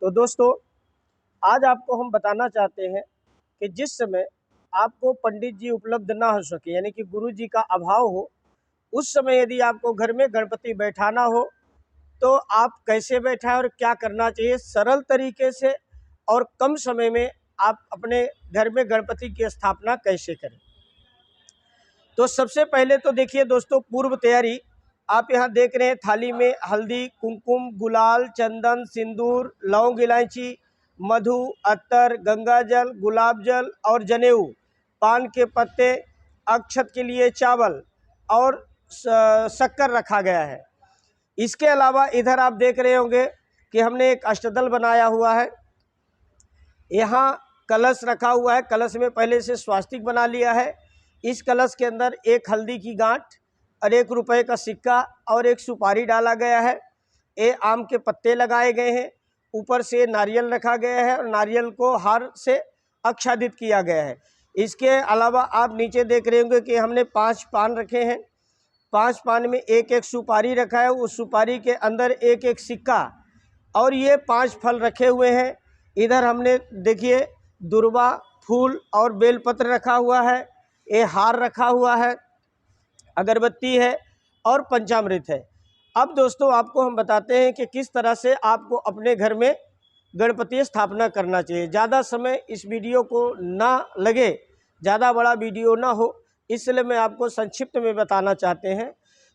तो दोस्तों, आज आपको हम बताना चाहते हैं कि जिस समय आपको पंडित जी उपलब्ध ना हो सके, यानी कि गुरु जी का अभाव हो, उस समय यदि आपको घर में गणपति बैठाना हो तो आप कैसे बैठाएं और क्या करना चाहिए सरल तरीके से और कम समय में आप अपने घर में गणपति की स्थापना कैसे करें। तो सबसे पहले तो देखिए दोस्तों, पूर्व तैयारी आप यहाँ देख रहे हैं। थाली में हल्दी, कुमकुम, गुलाल, चंदन, सिंदूर, लौंग, इलायची, मधु, अत्तर, गंगा जल, गुलाब जल और जनेऊ, पान के पत्ते, अक्षत के लिए चावल और शक्कर रखा गया है। इसके अलावा इधर आप देख रहे होंगे कि हमने एक अष्टदल बनाया हुआ है। यहाँ कलश रखा हुआ है। कलश में पहले से स्वास्तिक बना लिया है। इस कलश के अंदर एक हल्दी की गांठ और 1 रुपये का सिक्का और एक सुपारी डाला गया है। आम के पत्ते लगाए गए हैं। ऊपर से नारियल रखा गया है और नारियल को हार से आच्छादित किया गया है। इसके अलावा आप नीचे देख रहे होंगे कि हमने 5 पान रखे हैं। 5 पान में एक एक सुपारी रखा है। उस सुपारी के अंदर एक एक सिक्का और ये 5 फल रखे हुए हैं। इधर हमने देखिए दुर्वा, फूल और बेलपत्र रखा हुआ है। ये हार रखा हुआ है, अगरबत्ती है और पंचामृत है। अब दोस्तों, आपको हम बताते हैं कि किस तरह से आपको अपने घर में गणपति स्थापना करना चाहिए। ज़्यादा समय इस वीडियो को ना लगे, ज़्यादा बड़ा वीडियो ना हो, इसलिए मैं आपको संक्षिप्त में बताना चाहते हैं।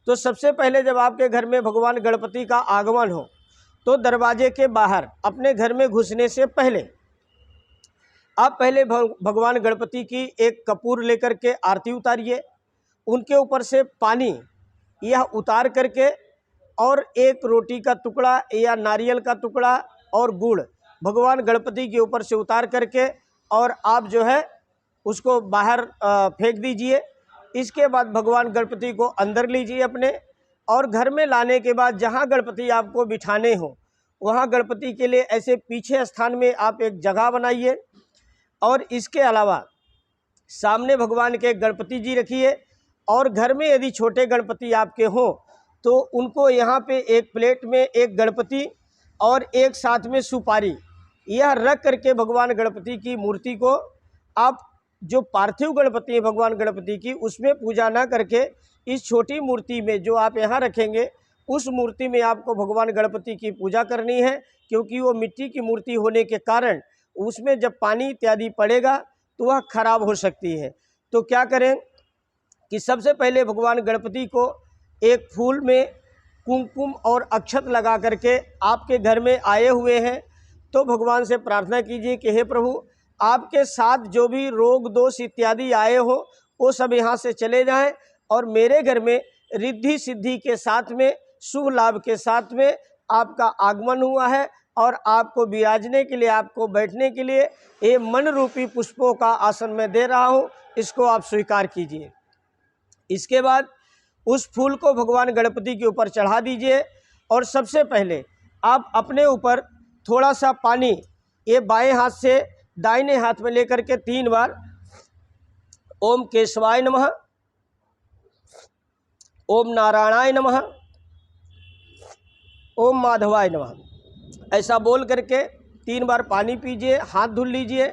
तो सबसे पहले जब आपके घर में भगवान गणपति का आगमन हो तो दरवाजे के बाहर अपने घर में घुसने से पहले आप पहले भगवान गणपति की एक कपूर लेकर के आरती उतारिए। उनके ऊपर से पानी यह उतार करके और एक रोटी का टुकड़ा या नारियल का टुकड़ा और गुड़ भगवान गणपति के ऊपर से उतार करके और आप जो है उसको बाहर फेंक दीजिए। इसके बाद भगवान गणपति को अंदर लीजिए अपने, और घर में लाने के बाद जहाँ गणपति आपको बिठाने हो वहाँ गणपति के लिए ऐसे पीछे स्थान में आप एक जगह बनाइए। और इसके अलावा सामने भगवान के गणपति जी रखिए। और घर में यदि छोटे गणपति आपके हों तो उनको यहाँ पे एक प्लेट में एक गणपति और एक साथ में सुपारी यह रख करके भगवान गणपति की मूर्ति को आप जो पार्थिव गणपति है भगवान गणपति की, उसमें पूजा ना करके इस छोटी मूर्ति में जो आप यहाँ रखेंगे उस मूर्ति में आपको भगवान गणपति की पूजा करनी है। क्योंकि वो मिट्टी की मूर्ति होने के कारण उसमें जब पानी इत्यादि पड़ेगा तो वह खराब हो सकती है। तो क्या करें कि सबसे पहले भगवान गणपति को एक फूल में कुमकुम और अक्षत लगा करके आपके घर में आए हुए हैं तो भगवान से प्रार्थना कीजिए कि हे प्रभु, आपके साथ जो भी रोग दोष इत्यादि आए हो वो सब यहाँ से चले जाएं और मेरे घर में रिद्धि सिद्धि के साथ में, शुभ लाभ के साथ में आपका आगमन हुआ है और आपको विराजने के लिए, आपको बैठने के लिए ये मन रूपी पुष्पों का आसन मैं दे रहा हूँ, इसको आप स्वीकार कीजिए। इसके बाद उस फूल को भगवान गणपति के ऊपर चढ़ा दीजिए और सबसे पहले आप अपने ऊपर थोड़ा सा पानी ये बाएं हाथ से दाहिने हाथ में लेकर के 3 बार ओम केशवाय नमः, ओम नारायणाय नमः, ओम माधवाय नमः ऐसा बोल करके 3 बार पानी पीजिए, हाथ धुल लीजिए।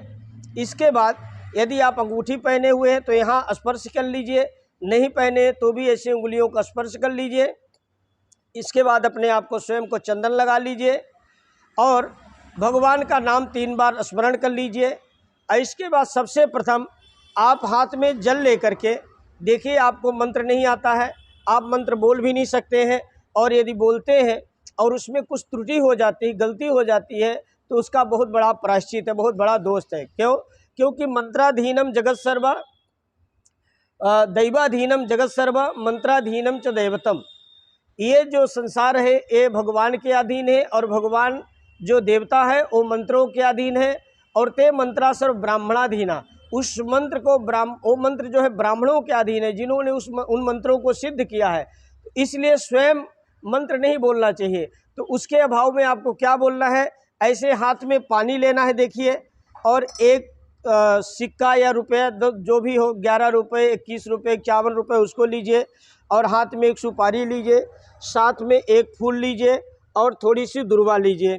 इसके बाद यदि आप अंगूठी पहने हुए हैं तो यहाँ स्पर्श कर लीजिए, नहीं पहने तो भी ऐसे उंगलियों का स्पर्श कर लीजिए। इसके बाद अपने आप को स्वयं को चंदन लगा लीजिए और भगवान का नाम 3 बार स्मरण कर लीजिए। इसके बाद सबसे प्रथम आप हाथ में जल लेकर के देखिए, आपको मंत्र नहीं आता है, आप मंत्र बोल भी नहीं सकते हैं, और यदि बोलते हैं और उसमें कुछ त्रुटि हो जाती है, गलती हो जाती है तो उसका बहुत बड़ा प्रायश्चित है, बहुत बड़ा दोष है। क्यों? क्योंकि मंत्राधीनम जगत सर्व दैवाधीनम जगत सर्व मंत्राधीनम च दैवतम। ये जो संसार है ये भगवान के अधीन है और भगवान जो देवता है वो मंत्रों के अधीन है। और ते मंत्रा सर्व ब्राह्मणाधीना, उस मंत्र को वो मंत्र जो है ब्राह्मणों के अधीन है जिन्होंने उन मंत्रों को सिद्ध किया है। इसलिए स्वयं मंत्र नहीं बोलना चाहिए। तो उसके अभाव में आपको क्या बोलना है, ऐसे हाथ में पानी लेना है देखिए, और एक सिक्का या रुपया जो भी हो, 11 रुपये, 21 रुपये, 51 रुपये उसको लीजिए और हाथ में एक सुपारी लीजिए, साथ में एक फूल लीजिए और थोड़ी सी दुर्वा लीजिए।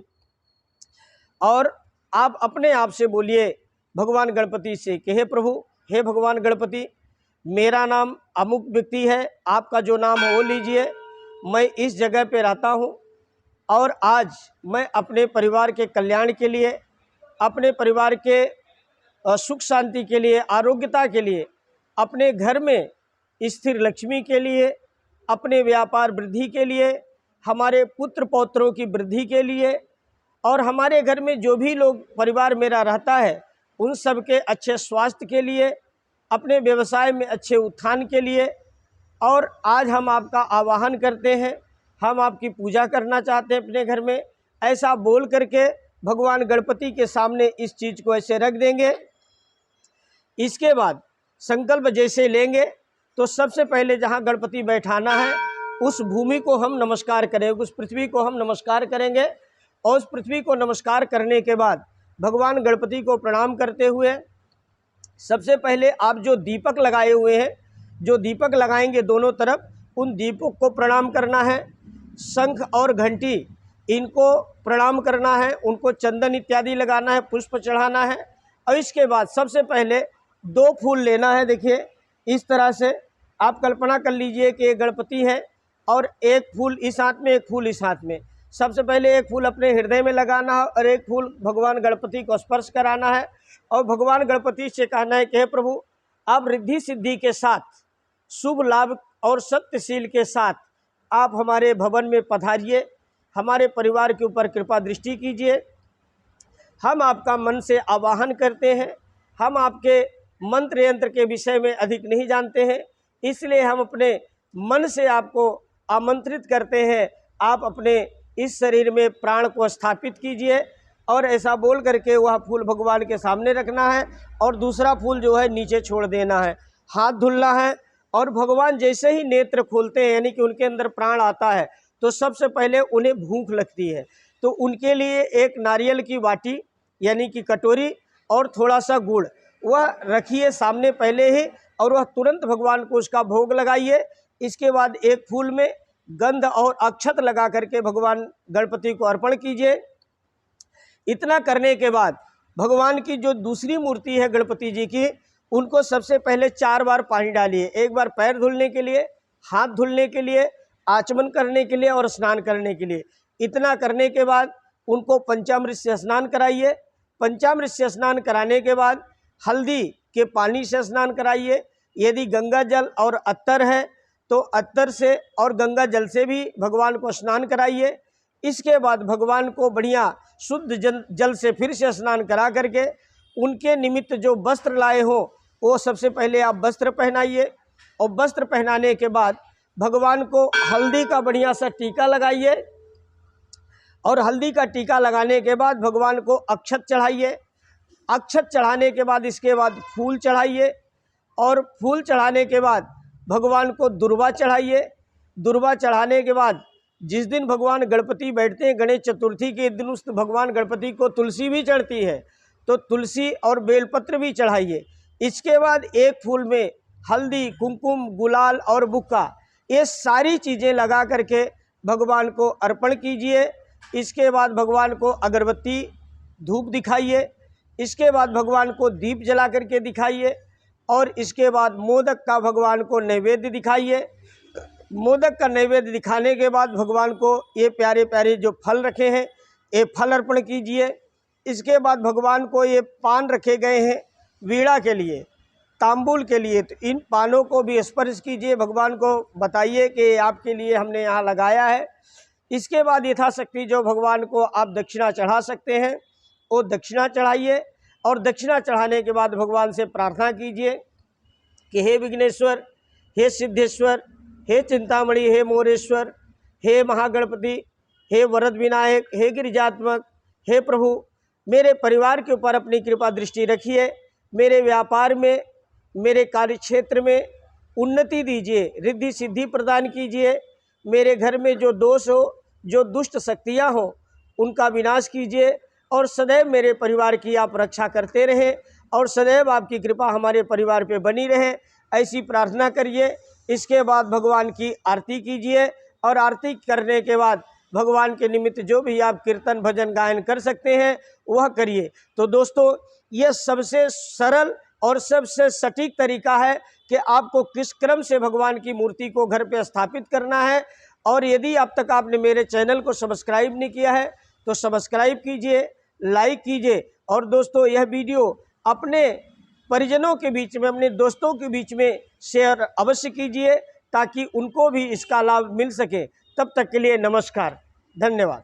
और आप अपने आप से बोलिए भगवान गणपति से कि हे प्रभु, हे भगवान गणपति, मेरा नाम अमुक व्यक्ति है, आपका जो नाम है वो लीजिए। मैं इस जगह पे रहता हूँ और आज मैं अपने परिवार के कल्याण के लिए, अपने परिवार के सुख शांति के लिए, आरोग्यता के लिए, अपने घर में स्थिर लक्ष्मी के लिए, अपने व्यापार वृद्धि के लिए, हमारे पुत्र पौत्रों की वृद्धि के लिए और हमारे घर में जो भी लोग परिवार मेरा रहता है उन सब के अच्छे स्वास्थ्य के लिए, अपने व्यवसाय में अच्छे उत्थान के लिए। और आज हम आपका आवाहन करते हैं, हम आपकी पूजा करना चाहते हैं अपने घर में। ऐसा बोल करके भगवान गणपति के सामने इस चीज़ को ऐसे रख देंगे। इसके बाद संकल्प जैसे लेंगे तो सबसे पहले जहाँ गणपति बैठाना है उस भूमि को हम नमस्कार करेंगे, उस पृथ्वी को हम नमस्कार करेंगे। और उस पृथ्वी को नमस्कार करने के बाद भगवान गणपति को प्रणाम करते हुए सबसे पहले आप जो दीपक लगाए हुए हैं, जो दीपक लगाएंगे दोनों तरफ, उन दीपक को प्रणाम करना है। शंख और घंटी इनको प्रणाम करना है, उनको चंदन इत्यादि लगाना है, पुष्प चढ़ाना है। और इसके बाद सबसे पहले 2 फूल लेना है। देखिए इस तरह से आप कल्पना कर लीजिए कि एक गणपति है और एक फूल इस हाथ में, एक फूल इस हाथ में। सबसे पहले एक फूल अपने हृदय में लगाना है और एक फूल भगवान गणपति को स्पर्श कराना है और भगवान गणपति से कहना है कि हे प्रभु, आप रिद्धि सिद्धि के साथ, शुभ लाभ और सत्यशील के साथ आप हमारे भवन में पधारिए, हमारे परिवार के ऊपर कृपा दृष्टि कीजिए। हम आपका मन से आवाहन करते हैं, हम आपके मंत्र यंत्र के विषय में अधिक नहीं जानते हैं, इसलिए हम अपने मन से आपको आमंत्रित करते हैं, आप अपने इस शरीर में प्राण को स्थापित कीजिए। और ऐसा बोल करके वह फूल भगवान के सामने रखना है और दूसरा फूल जो है नीचे छोड़ देना है, हाथ धुलना है। और भगवान जैसे ही नेत्र खोलते हैं, यानी कि उनके अंदर प्राण आता है, तो सबसे पहले उन्हें भूख लगती है, तो उनके लिए एक नारियल की वाटी यानी कि कटोरी और थोड़ा सा गुड़ वह रखिए सामने पहले ही, और वह तुरंत भगवान को उसका भोग लगाइए। इसके बाद एक फूल में गंध और अक्षत लगा करके भगवान गणपति को अर्पण कीजिए। इतना करने के बाद भगवान की जो दूसरी मूर्ति है गणपति जी की, उनको सबसे पहले 4 बार पानी डालिए। एक बार पैर धुलने के लिए, हाथ धुलने के लिए, आचमन करने के लिए और स्नान करने के लिए। इतना करने के बाद उनको पंचामृत से स्नान कराइए। पंचामृत से स्नान कराने के बाद हल्दी के पानी से स्नान कराइए। यदि गंगा जल और अत्तर है तो अत्तर से और गंगा जल से भी भगवान को स्नान कराइए। इसके बाद भगवान को बढ़िया शुद्ध जल से फिर से स्नान करा करके उनके निमित्त जो वस्त्र लाए हो वो सबसे पहले आप वस्त्र पहनाइए। और वस्त्र पहनाने के बाद भगवान को हल्दी का बढ़िया सा टीका लगाइए। और हल्दी का टीका लगाने के बाद भगवान को अक्षत चढ़ाइए। अक्षत चढ़ाने के बाद इसके बाद फूल चढ़ाइए। और फूल चढ़ाने के बाद भगवान को दुर्वा चढ़ाइए। दुर्वा चढ़ाने के बाद जिस दिन भगवान गणपति बैठते हैं, गणेश चतुर्थी के दिन, उस भगवान गणपति को तुलसी भी चढ़ती है, तो तुलसी और बेलपत्र भी चढ़ाइए। इसके बाद एक फूल में हल्दी, कुमकुम, गुलाल और बुक्का, ये सारी चीज़ें लगा करके भगवान को अर्पण कीजिए। इसके बाद भगवान को अगरबत्ती धूप दिखाइए। इसके बाद भगवान को दीप जला करके दिखाइए। और इसके बाद मोदक का भगवान को नैवेद्य दिखाइए। मोदक का नैवेद्य दिखाने के बाद भगवान को ये प्यारे प्यारे जो फल रखे हैं ये फल अर्पण कीजिए। इसके बाद भगवान को ये पान रखे गए हैं वीणा के लिए, तांबुल के लिए, तो इन पानों को भी स्पर्श कीजिए। भगवान को बताइए कि आपके लिए हमने यहाँ लगाया है। इसके बाद यथाशक्ति जो भगवान को आप दक्षिणा चढ़ा सकते हैं वो दक्षिणा चढ़ाइए। और दक्षिणा चढ़ाने के बाद भगवान से प्रार्थना कीजिए कि हे विघ्नेश्वर, हे सिद्धेश्वर, हे चिंतामणि, हे मोरेश्वर, हे महागणपति, हे वरद विनायक, हे गिरिजात्मक, हे प्रभु, मेरे परिवार के ऊपर अपनी कृपा दृष्टि रखिए। मेरे व्यापार में, मेरे कार्य क्षेत्र में उन्नति दीजिए, रिद्धि सिद्धि प्रदान कीजिए। मेरे घर में जो दोष हो, जो दुष्ट शक्तियाँ हो, उनका विनाश कीजिए। और सदैव मेरे परिवार की आप रक्षा करते रहें और सदैव आपकी कृपा हमारे परिवार पे बनी रहे, ऐसी प्रार्थना करिए। इसके बाद भगवान की आरती कीजिए और आरती करने के बाद भगवान के निमित्त जो भी आप कीर्तन भजन गायन कर सकते हैं वह करिए। तो दोस्तों, यह सबसे सरल और सबसे सटीक तरीका है कि आपको किस क्रम से भगवान की मूर्ति को घर पे स्थापित करना है। और यदि अब तक आपने मेरे चैनल को सब्सक्राइब नहीं किया है तो सब्सक्राइब कीजिए, लाइक कीजिए, और दोस्तों यह वीडियो अपने परिजनों के बीच में, अपने दोस्तों के बीच में शेयर अवश्य कीजिए ताकि उनको भी इसका लाभ मिल सके। तब तक के लिए नमस्कार, धन्यवाद।